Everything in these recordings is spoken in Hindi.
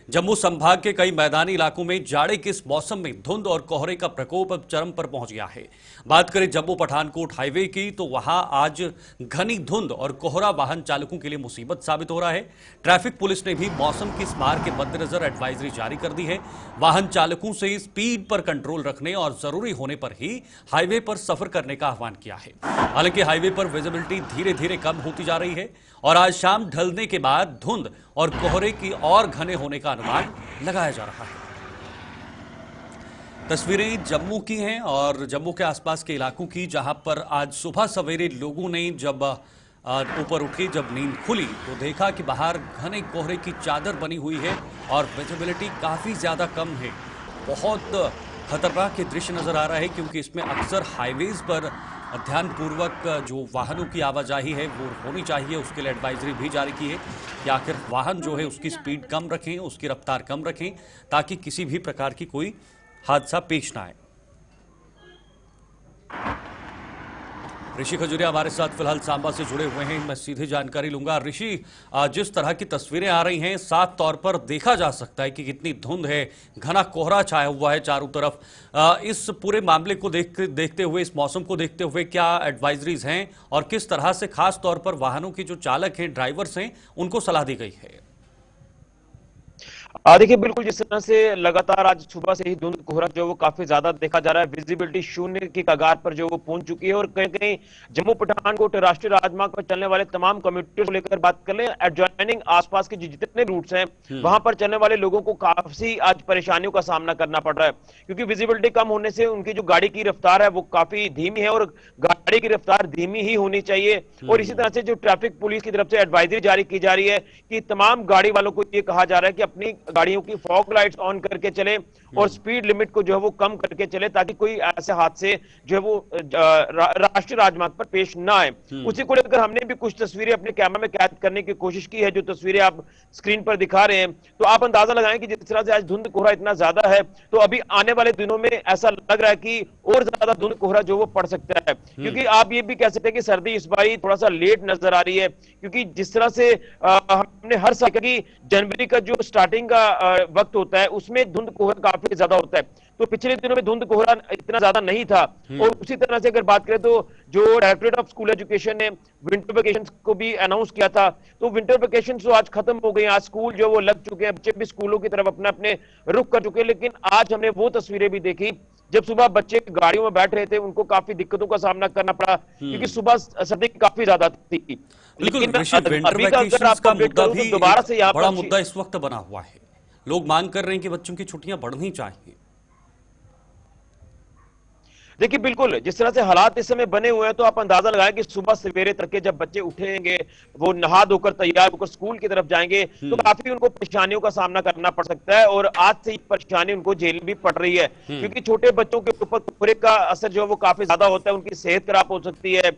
जम्मू संभाग के कई मैदानी इलाकों में जाड़े के इस मौसम में धुंध और कोहरे का प्रकोप अब चरम पर पहुंच गया है। बात करें जम्मू पठानकोट हाईवे की तो वहां आज घनी धुंध और कोहरा वाहन चालकों के लिए मुसीबत साबित हो रहा है। ट्रैफिक पुलिस ने भी मौसम की इस मार के मद्देनजर एडवाइजरी जारी कर दी है। वाहन चालकों से स्पीड पर कंट्रोल रखने और जरूरी होने पर ही हाईवे पर सफर करने का आह्वान किया है। हालांकि हाईवे पर विजिबिलिटी धीरे धीरे कम होती जा रही है और आज शाम ढलने के बाद धुंध और कोहरे की और घने होने का अनुमान लगाया जा रहा है। तस्वीरें जम्मू की हैं और जम्मू के आसपास के इलाकों की, जहां पर आज सुबह सवेरे लोगों ने जब ऊपर उठे, जब नींद खुली तो देखा कि बाहर घने कोहरे की चादर बनी हुई है और विजिबिलिटी काफी ज्यादा कम है। बहुत खतरनाक ये दृश्य नजर आ रहा है क्योंकि इसमें अक्सर हाईवेज पर ध्यानपूर्वक जो वाहनों की आवाजाही है वो होनी चाहिए। उसके लिए एडवाइजरी भी जारी की है कि आखिर वाहन जो है उसकी स्पीड कम रखें, उसकी रफ्तार कम रखें ताकि किसी भी प्रकार की कोई हादसा पेश ना आए। ऋषि खजुरिया हमारे साथ फिलहाल सांबा से जुड़े हुए हैं, मैं सीधे जानकारी लूंगा। ऋषि, जिस तरह की तस्वीरें आ रही हैं साफ तौर पर देखा जा सकता है कि कितनी धुंध है, घना कोहरा छाया हुआ है चारों तरफ। इस पूरे मामले को देखते हुए, इस मौसम को देखते हुए क्या एडवाइजरीज हैं और किस तरह से खास तौर पर वाहनों के जो चालक हैं, ड्राइवर्स हैं, उनको सलाह दी गई है? देखिए, बिल्कुल जिस तरह से लगातार आज सुबह से ही धुंध कोहरा जो वो काफी ज्यादा देखा जा रहा है, विजिबिलिटी शून्य की कगार पर जो वो पहुंच चुकी है और कहीं कहीं जम्मू पठानकोट राष्ट्रीय राजमार्ग पर चलने वाले तमाम कम्यूटर्स को लेकर बात कर लें, एडजॉइनिंग आसपास के जितने रूट्स हैं वहां पर चलने वाले लोगों को काफी आज परेशानियों का सामना करना पड़ रहा है क्योंकि विजिबिलिटी कम होने से उनकी जो गाड़ी की रफ्तार है वो काफी धीमी है और गाड़ी की रफ्तार धीमी ही होनी चाहिए। और इसी तरह से जो ट्रैफिक पुलिस की तरफ से एडवाइजरी जारी की जा रही है कि तमाम गाड़ी वालों को ये कहा जा रहा है कि अपनी गाड़ियों की फॉग लाइट्स ऑन करके चले और स्पीड लिमिट को जो है वो कम करके चले ताकि कोई ऐसे हादसे जो है वो राष्ट्रीय राजमार्ग पर पेश ना आए। उसी को लेकर हमने भी कुछ तस्वीरें अपने कैमरा में कैद करने की कोशिश की है, जो तस्वीरें आप स्क्रीन पर दिखा रहे हैं। तो आप अंदाजा लगाएं कि जिस तरह से आज धुंध कोहरा इतना ज्यादा है तो अभी आने वाले दिनों में ऐसा लग रहा है कि और ज्यादा धुंध कोहरा जो वो पड़ सकता है क्योंकि आप ये भी कह सकते हैं कि सर्दी इस बार थोड़ा सा लेट नजर आ रही है क्योंकि जिस तरह से हमने हर साल की जनवरी का जो स्टार्टिंग का वक्त होता है उसमें धुंध कोहरा काफी ज्यादा होता है, तो पिछले दिनों में धुंध कोहरा इतना ज्यादा नहीं था। और उसी तरह से अगर बात करें तो जो डायरेक्टरेट ऑफ स्कूल एजुकेशन ने विंटर वेकेशन को भी अनाउंस किया था, तो विंटर वेकेशन तो आज खत्म हो गई, आज स्कूल जो वो लग चुके हैं, बच्चे भी स्कूलों की तरफ अपने अपने रुख कर चुके हैं। लेकिन आज हमने वो तस्वीरें भी देखी जब सुबह बच्चे गाड़ियों में बैठ रहे थे, उनको काफी दिक्कतों का सामना करना पड़ा क्योंकि सुबह सर्दी काफी ज्यादा थी। लेकिन अभी का अगर आपका मुद्दा भी दोबारा से यहाँ बड़ा मुद्दा इस वक्त बना हुआ है, लोग मांग कर रहे हैं कि बच्चों की छुट्टियां बढ़नी चाहिए। देखिए, बिल्कुल जिस तरह से हालात इस समय बने हुए हैं तो आप अंदाजा लगाएं कि सुबह सवेरे तड़के जब बच्चे उठेंगे, वो नहा धोकर तैयार होकर स्कूल की तरफ जाएंगे तो काफी उनको परेशानियों का सामना करना पड़ सकता है और आज से ही परेशानी उनको झेलनी भी पड़ रही है क्योंकि छोटे बच्चों के ऊपर कोहरे का असर जो है वो काफी ज्यादा होता है, उनकी सेहत खराब हो सकती है,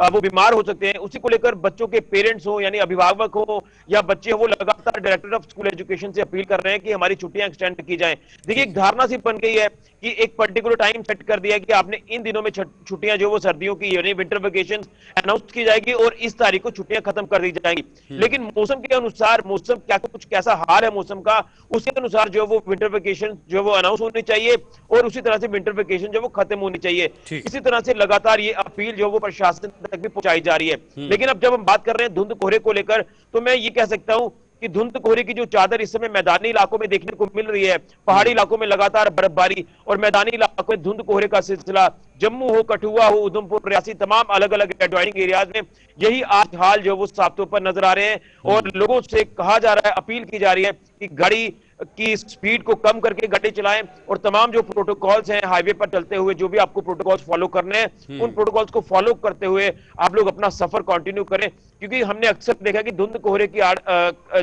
वो बीमार हो सकते हैं। उसी को लेकर बच्चों के पेरेंट्स हो यानी अभिभावक हो या बच्चे हो, वो लगातार डायरेक्टर ऑफ स्कूल एजुकेशन से अपील कर रहे हैं कि हमारी छुट्टियां एक्सटेंड की जाए। देखिए, एक धारणा सी बन गई है कि एक पर्टिकुलर टाइम सेट कर दिया कि आपने इन दिनों में छुट्टियां जो वो सर्दियों की यानी विंटर वेकेशन अनाउंस की जाएगी और इस तारीख को छुट्टियां खत्म कर दी जाएंगी। लेकिन मौसम के अनुसार, मौसम क्या कुछ कैसा हाल है मौसम का, उसके अनुसार जो वो विंटर वेकेशन जो वो अनाउंस होनी चाहिए और उसी तरह से विंटर वेकेशन जो वो खत्म होनी चाहिए। इसी तरह से लगातार ये अपील जो वो प्रशासन तक भी पहुंचाई जा रही है। लेकिन अब जब हम बात कर रहे हैं धुंध कोहरे को लेकर तो मैं ये कह सकता हूं कि धुंध कोहरे की जो चादर इस समय मैदानी इलाकों में देखने को मिल रही है, पहाड़ी इलाकों में लगातार बर्फबारी और मैदानी इलाकों में धुंध कोहरे का सिलसिला, जम्मू हो, कठुआ हो, उधमपुर, रियासी, तमाम अलग अलग एडजॉइनिंग एरियाज में यही आज हाल जो वो साफ तौर पर नजर आ रहे हैं। और लोगों से कहा जा रहा है, अपील की जा रही है कि गाड़ी की स्पीड को कम करके गाड़ी चलाएं और तमाम जो प्रोटोकॉल्स हैं हाईवे पर चलते हुए, जो भी आपको प्रोटोकॉल्स फॉलो करने हैं उन प्रोटोकॉल्स को फॉलो करते हुए आप लोग अपना सफर कंटिन्यू करें क्योंकि हमने अक्सर देखा कि धुंध कोहरे की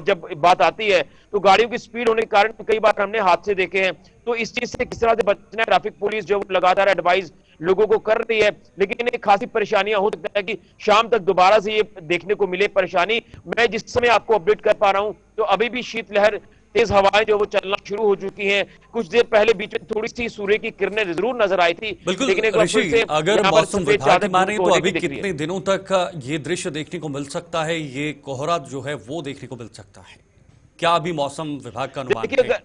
जब बात आती है तो गाड़ियों की स्पीड होने के कारण कई बार हमने हादसे देखे हैं। तो इस चीज से किस तरह से बचना है, ट्रैफिक पुलिस जो लगातार एडवाइस लोगों को कर रही है, लेकिन एक खासी परेशानियां हो सकता है कि शाम तक दोबारा से ये देखने को मिले परेशानी। मैं जिस समय आपको अपडेट कर पा रहा हूं तो अभी भी शीतलहर, तेज हवाएं जो वो चलना शुरू हो चुकी हैं। कुछ देर पहले बीच में थोड़ी सी सूर्य की किरणें जरूर नजर आई थी, लेकिन एक बार फिर से अगर मौसम विभाग की माने तो अभी कितने दिनों तक ये दृश्य देखने को मिल सकता है, ये कोहरा जो है वो देखने को मिल सकता है? क्या अभी मौसम विभाग का अनुमान देखिए है?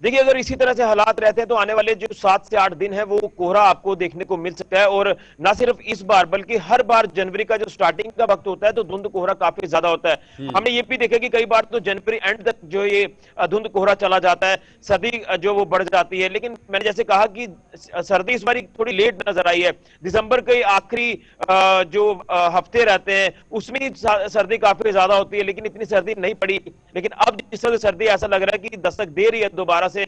अगर इसी तरह से हालात रहते हैं तो आने वाले जो 7 से 8 दिन है वो कोहरा आपको देखने को मिल सकता है। और ना सिर्फ इस बार बल्कि हर बार जनवरी का जो स्टार्टिंग का वक्त होता है तो धुंध कोहरा काफी ज्यादा होता है। हमने ये भी देखा कि कई बार तो जनवरी एंड तक जो ये धुंध कोहरा चला जाता है, सर्दी जो वो बढ़ जाती है। लेकिन मैंने जैसे कहा कि सर्दी इस बार थोड़ी लेट नजर आई है। दिसंबर के आखिरी जो हफ्ते रहते हैं उसमें ही सर्दी काफी ज्यादा होती है, लेकिन इतनी सर्दी नहीं पड़ी। लेकिन अब जिस तरह से सर्दी ऐसा लग रहा है कि दस्तक दे रही है, दोबारा से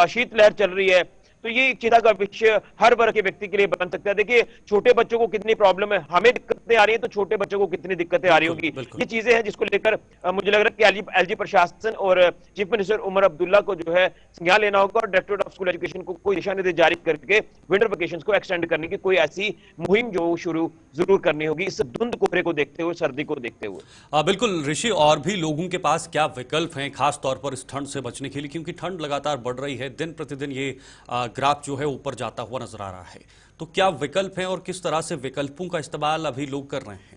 शीतलहर चल रही है, तो ये एक चिंता का विषय हर वर्ग के व्यक्ति के लिए बन सकता है। देखिए छोटे बच्चों को कितनी प्रॉब्लम है, हमें दिक्कतें आ रही हैं तो छोटे बच्चों को कितनी दिक्कतें आ रही होंगी। ये चीजें हैं जिसको लेकर मुझे लग रहा है कि एलजी प्रशासन और चीफ मिनिस्टर उमर अब्दुल्ला को जो है संज्ञान लेना होगा और डायरेक्टरेट ऑफ स्कूल एजुकेशन को कोई दिशा निर्देश जारी करके विंटर वेकेशन को एक्सटेंड करने की कोई ऐसी मुहिम जो शुरू जरूर करनी होगी इस धुंध कोहरे को देखते हुए, सर्दी को देखते हुए। बिल्कुल ऋषि, और भी लोगों के पास क्या विकल्प हैं खास तौर पर इस ठंड से बचने के लिए, क्योंकि ठंड लगातार बढ़ रही है, दिन प्रतिदिन ये ग्राफ जो है ऊपर जाता हुआ नजर आ रहा है, तो क्या विकल्प हैं और किस तरह से विकल्पों का इस्तेमाल अभी लोग कर रहे हैं?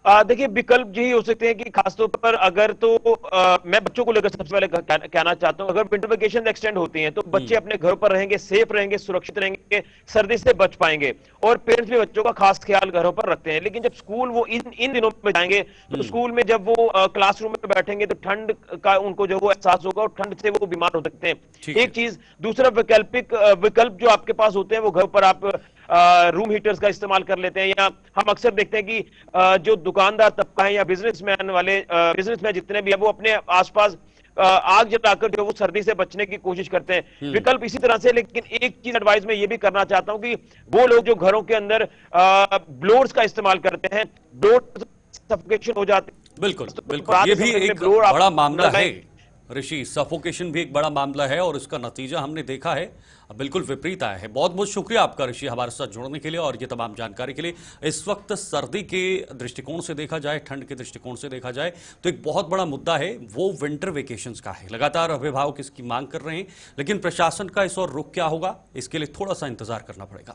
देखिए विकल्प यही हो सकते हैं कि खासतौर पर अगर तो मैं बच्चों को लेकर सबसे पहले कहना चाहता हूं, अगर विंटर वेकेशन एक्सटेंड होती हैं तो बच्चे अपने घरों पर रहेंगे, सेफ रहेंगे, सुरक्षित रहेंगे, सर्दी से बच पाएंगे। और पेरेंट्स भी बच्चों का खास ख्याल घरों पर रखते हैं। लेकिन जब स्कूल वो इन दिनों में जाएंगे तो स्कूल में जब वो क्लासरूम में बैठेंगे तो ठंड का उनको जो वो एहसास होगा और ठंड से वो बीमार हो सकते हैं। एक चीज। दूसरा विकल्प जो आपके पास होते हैं वो घर पर आप रूम हीटर्स का इस्तेमाल कर लेते हैं, या हम अक्सर देखते हैं कि जो दुकानदार तबका है या बिजनेसमैन जितने भी है वो अपने आसपास आग जलाकर जो वो सर्दी से बचने की कोशिश करते हैं। विकल्प इसी तरह से। लेकिन एक चीज एडवाइस मैं ये भी करना चाहता हूं कि वो लोग जो घरों के अंदर ब्लोअर्स का इस्तेमाल करते हैं, ब्लोअर सफोकेशन हो जाते हैं। बिल्कुल बिल्कुल, ये भी एक बड़ा मामला है ऋषि। सफोकेशन भी एक बड़ा मामला है और इसका नतीजा हमने देखा है, बिल्कुल विपरीत आया है। बहुत बहुत शुक्रिया आपका ऋषि हमारे साथ जुड़ने के लिए और ये तमाम जानकारी के लिए। इस वक्त सर्दी के दृष्टिकोण से देखा जाए, ठंड के दृष्टिकोण से देखा जाए तो एक बहुत बड़ा मुद्दा है वो विंटर वेकेशंस का है। लगातार अभिभावक इसकी मांग कर रहे हैं, लेकिन प्रशासन का इस और रुख क्या होगा इसके लिए थोड़ा सा इंतजार करना पड़ेगा।